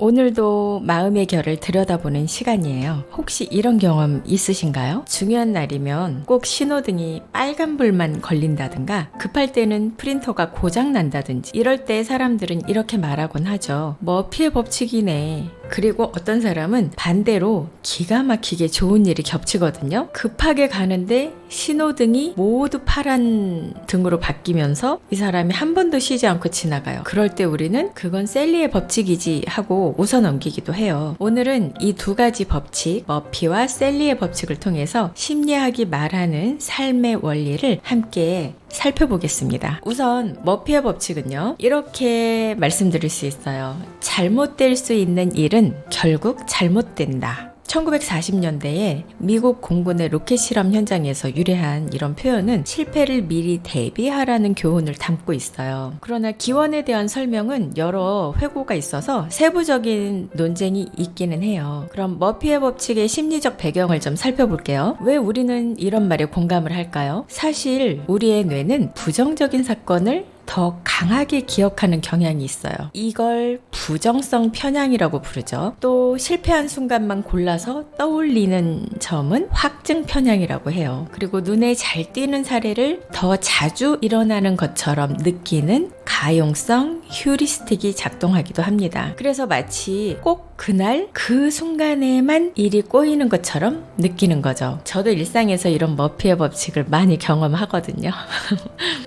오늘도 마음의 결을 들여다보는 시간이에요. 혹시 이런 경험 있으신가요? 중요한 날이면 꼭 신호등이 빨간불만 걸린다든가 급할 때는 프린터가 고장난다든지 이럴 때 사람들은 이렇게 말하곤 하죠. 머피의 법칙이네. 그리고 어떤 사람은 반대로 기가 막히게 좋은 일이 겹치거든요. 급하게 가는데 신호등이 모두 파란 등으로 바뀌면서 이 사람이 한 번도 쉬지 않고 지나가요. 그럴 때 우리는 그건 셀리의 법칙이지 하고 웃어 넘기기도 해요. 오늘은 이 두 가지 법칙, 머피와 셀리의 법칙을 통해서 심리학이 말하는 삶의 원리를 함께 살펴보겠습니다. 우선 머피의 법칙은요, 이렇게 말씀드릴 수 있어요. 잘못될 수 있는 일은 결국 잘못된다. 1940년대에 미국 공군의 로켓 실험 현장에서 유래한 이런 표현은 실패를 미리 대비하라는 교훈을 담고 있어요. 그러나 기원에 대한 설명은 여러 회고가 있어서 세부적인 논쟁이 있기는 해요. 그럼 머피의 법칙의 심리적 배경을 좀 살펴볼게요. 왜 우리는 이런 말에 공감을 할까요? 사실 우리의 뇌는 부정적인 사건을 더 강하게 기억하는 경향이 있어요. 이걸 부정성 편향이라고 부르죠. 또 실패한 순간만 골라서 떠올리는 점은 확증 편향이라고 해요. 그리고 눈에 잘 띄는 사례를 더 자주 일어나는 것처럼 느끼는 가용성 휴리스틱이 작동하기도 합니다. 그래서 마치 꼭 그날 그 순간에만 일이 꼬이는 것처럼 느끼는 거죠. 저도 일상에서 이런 머피의 법칙을 많이 경험하거든요.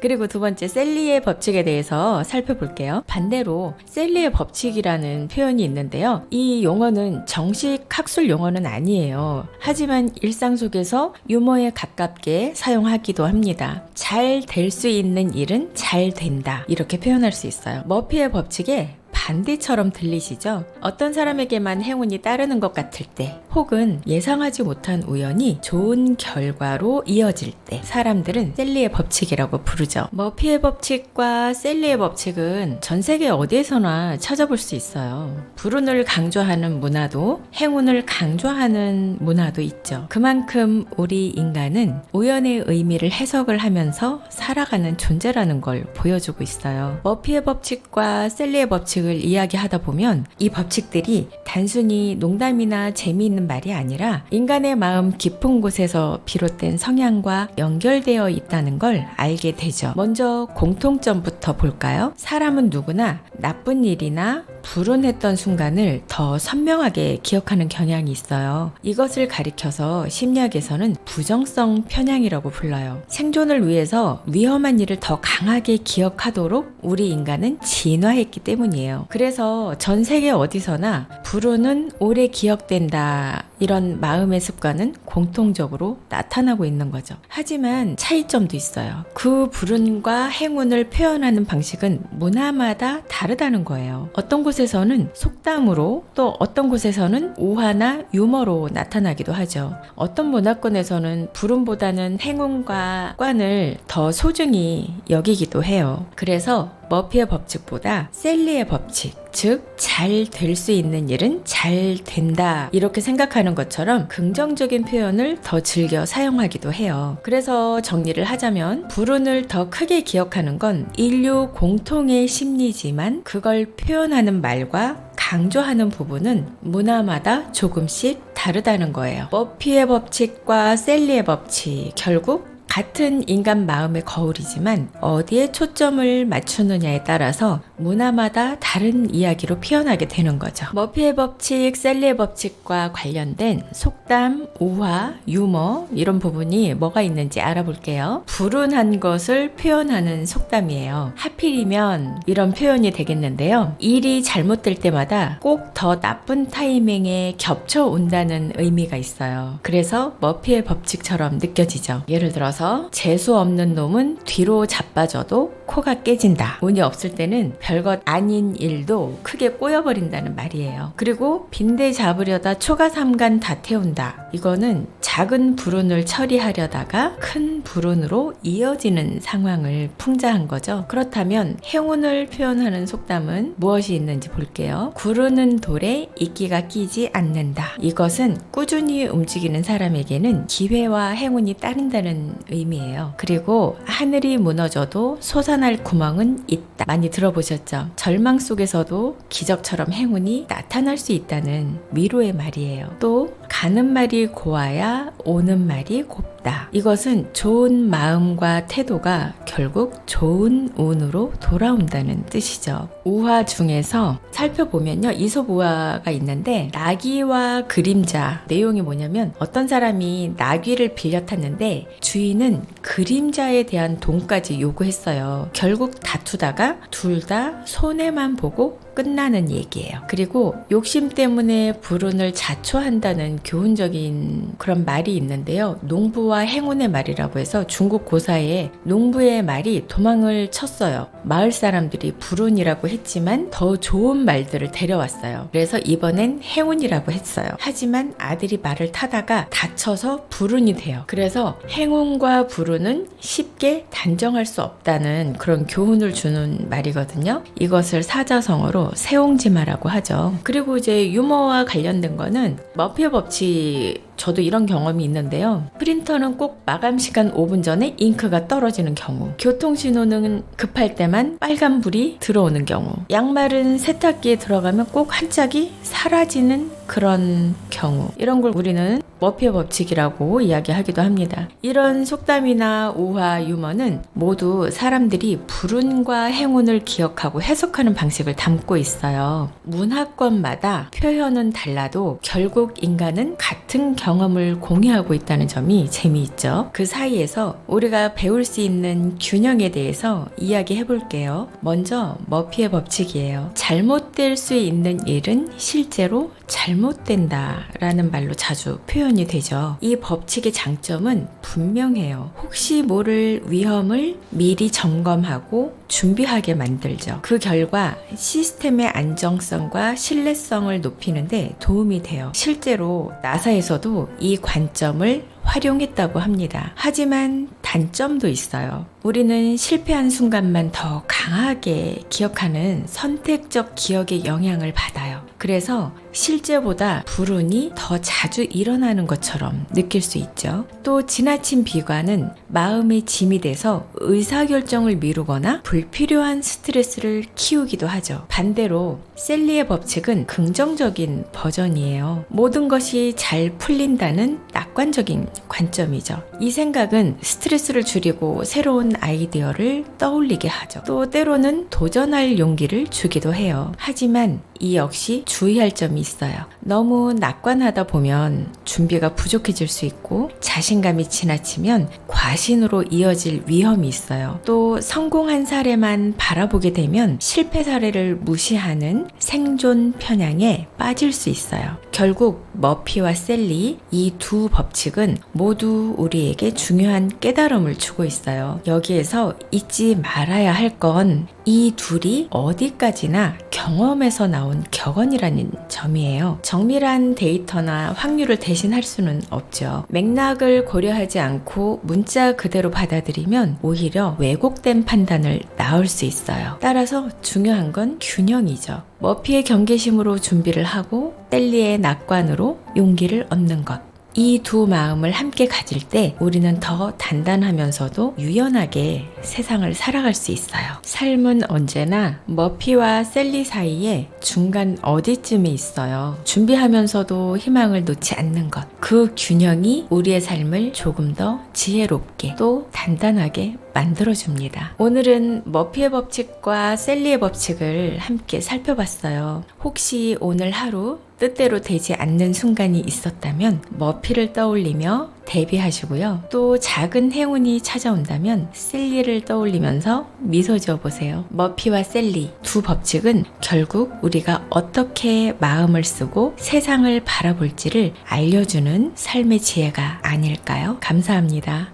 그리고 두 번째, 셀리의 법칙에 대해서 살펴볼게요. 반대로 셀리의 법칙이라는 표현이 있는데요. 이 용어는 정식 학술 용어는 아니에요. 하지만 일상 속에서 유머에 가깝게 사용하기도 합니다. 잘 될 수 있는 일은 잘 된다. 이렇게 표현할 수 있어요. 머피의 법칙에 반대처럼 들리시죠? 어떤 사람에게만 행운이 따르는 것 같을 때, 혹은 예상하지 못한 우연이 좋은 결과로 이어질 때 사람들은 셀리의 법칙이라고 부르죠. 머피의 법칙과 셀리의 법칙은 전 세계 어디에서나 찾아볼 수 있어요. 불운을 강조하는 문화도 행운을 강조하는 문화도 있죠. 그만큼 우리 인간은 우연의 의미를 해석을 하면서 살아가는 존재라는 걸 보여주고 있어요. 머피의 법칙과 셀리의 법칙을 이야기하다 보면 이 법칙들이 단순히 농담이나 재미있는 말이 아니라 인간의 마음 깊은 곳에서 비롯된 성향과 연결되어 있다는 걸 알게 되죠. 먼저 공통점부터 볼까요? 사람은 누구나 나쁜 일이나 불운했던 순간을 더 선명하게 기억하는 경향이 있어요. 이것을 가리켜서 심리학에서는 부정성 편향이라고 불러요. 생존을 위해서 위험한 일을 더 강하게 기억하도록 우리 인간은 진화했기 때문이에요. 그래서 전 세계 어디서나 불운은 오래 기억된다, 이런 마음의 습관은 공통적으로 나타나고 있는 거죠. 하지만 차이점도 있어요. 그 불운과 행운을 표현하는 방식은 문화마다 다르다는 거예요. 어떤 곳에서는 속담으로, 또 어떤 곳에서는 우화나 유머로 나타나기도 하죠. 어떤 문화권에서는 불운보다는 행운과 관을 더 소중히 여기기도 해요. 그래서 머피의 법칙보다 셀리의 법칙, 즉 잘 될 수 있는 일은 잘 된다, 이렇게 생각하는 것처럼 긍정적인 표현을 더 즐겨 사용하기도 해요. 그래서 정리를 하자면 불운을 더 크게 기억하는 건 인류 공통의 심리지만 그걸 표현하는 말과 강조하는 부분은 문화마다 조금씩 다르다는 거예요. 머피의 법칙과 셀리의 법칙, 결국 같은 인간 마음의 거울이지만 어디에 초점을 맞추느냐에 따라서 문화마다 다른 이야기로 표현하게 되는 거죠. 머피의 법칙, 셀리의 법칙과 관련된 속담, 우화, 유머, 이런 부분이 뭐가 있는지 알아볼게요. 불운한 것을 표현하는 속담이에요. 하필이면 이런 표현이 되겠는데요. 일이 잘못될 때마다 꼭 더 나쁜 타이밍에 겹쳐 온다는 의미가 있어요. 그래서 머피의 법칙처럼 느껴지죠. 예를 들어서 재수 없는 놈은 뒤로 자빠져도 코가 깨진다. 운이 없을 때는 별것 아닌 일도 크게 꼬여버린다는 말이에요. 그리고 빈대 잡으려다 초가 삼간 다 태운다. 이거는 작은 불운을 처리하려다가 큰 불운으로 이어지는 상황을 풍자한 거죠. 그렇다면 행운을 표현하는 속담은 무엇이 있는지 볼게요. 구르는 돌에 이끼가 끼지 않는다. 이것은 꾸준히 움직이는 사람에게는 기회와 행운이 따른다는 의미예요. 그리고 하늘이 무너져도 솟아날 구멍은 있다. 많이 들어보셨죠? 절망 속에서도 기적처럼 행운이 나타날 수 있다는 위로의 말이에요. 또 가는 말이 고와야 오는 말이 곱다. 이것은 좋은 마음과 태도가 결국 좋은 운으로 돌아온다는 뜻이죠. 우화 중에서 살펴보면요, 이솝우화가 있는데 나귀와 그림자, 내용이 뭐냐면 어떤 사람이 나귀를 빌려 탔는데 주인은 그림자에 대한 돈까지 요구했어요. 결국 다투다가 둘 다 손해만 보고 끝나는 얘기예요. 그리고 욕심 때문에 불운을 자초한다는 교훈적인 그런 말이 있는데요. 농부와 행운의 말이라고 해서 중국 고사에 농부의 말이 도망을 쳤어요. 마을 사람들이 불운이라고 했지만 더 좋은 말들을 데려왔어요. 그래서 이번엔 행운이라고 했어요. 하지만 아들이 말을 타다가 다쳐서 불운이 돼요. 그래서 행운과 불운은 쉽게 단정할 수 없다는 그런 교훈을 주는 말이거든요. 이것을 사자성어로 세옹지마라고 하죠. 그리고 이제 유머와 관련된 거는 머피의 법칙, 저도 이런 경험이 있는데요. 프린터는 꼭 마감 시간 5분 전에 잉크가 떨어지는 경우, 교통신호는 급할 때만 빨간불이 들어오는 경우, 양말은 세탁기에 들어가면 꼭 한 짝이 사라지는 그런 경우, 이런 걸 우리는 머피의 법칙이라고 이야기하기도 합니다. 이런 속담이나 우화, 유머는 모두 사람들이 불운과 행운을 기억하고 해석하는 방식을 담고 있어요. 문화권마다 표현은 달라도 결국 인간은 같은 경험을 공유하고 있다는 점이 재미있죠. 그 사이에서 우리가 배울 수 있는 균형에 대해서 이야기해 볼게요. 먼저 머피의 법칙이에요. 잘못될 수 있는 일은 실제로 잘못된다 라는 말로 자주 표현이 되죠. 이 법칙의 장점은 분명해요. 혹시 모를 위험을 미리 점검하고 준비하게 만들죠. 그 결과 시스템의 안정성과 신뢰성을 높이는데 도움이 돼요. 실제로 나사에서도 이 관점을 활용했다고 합니다. 하지만 단점도 있어요. 우리는 실패한 순간만 더 강하게 기억하는 선택적 기억의 영향을 받아요. 그래서 실제보다 불운이 더 자주 일어나는 것처럼 느낄 수 있죠. 또 지나친 비관은 마음의 짐이 돼서 의사결정을 미루거나 불필요한 스트레스를 키우기도 하죠. 반대로 셀리의 법칙은 긍정적인 버전이에요. 모든 것이 잘 풀린다는 낙관적인 관점이죠. 이 생각은 스트레스를 줄이고 새로운 아이디어를 떠올리게 하죠. 또 때로는 도전할 용기를 주기도 해요. 하지만 이 역시 주의할 점이 있어요. 너무 낙관하다 보면 준비가 부족해질 수 있고 자신감이 지나치면 과신으로 이어질 위험이 있어요. 또 성공한 사례만 바라보게 되면 실패 사례를 무시하는 생존 편향에 빠질 수 있어요. 결국 머피와 셀리, 이 두 법칙은 모두 우리에게 중요한 깨달음을 주고 있어요. 여기에서 잊지 말아야 할 건 이 둘이 어디까지나 경험에서 나온 격언이라는 점이에요. 정밀한 데이터나 확률을 대신할 수는 없죠. 맥락을 고려하지 않고 문자 그대로 받아들이면 오히려 왜곡된 판단을 낳을 수 있어요. 따라서 중요한 건 균형이죠. 머피의 경계심으로 준비를 하고 셀리의 낙관으로 용기를 얻는 것. 이 두 마음을 함께 가질 때 우리는 더 단단하면서도 유연하게 세상을 살아갈 수 있어요. 삶은 언제나 머피와 셀리 사이에 중간 어디쯤에 있어요. 준비하면서도 희망을 놓지 않는 것. 그 균형이 우리의 삶을 조금 더 지혜롭게 또 단단하게 만들어줍니다. 오늘은 머피의 법칙과 셀리의 법칙을 함께 살펴봤어요. 혹시 오늘 하루 뜻대로 되지 않는 순간이 있었다면 머피를 떠올리며 대비하시고요. 또 작은 행운이 찾아온다면 셀리를 떠올리면서 미소 지어 보세요. 머피와 셀리 두 법칙은 결국 우리가 어떻게 마음을 쓰고 세상을 바라볼지를 알려주는 삶의 지혜가 아닐까요? 감사합니다.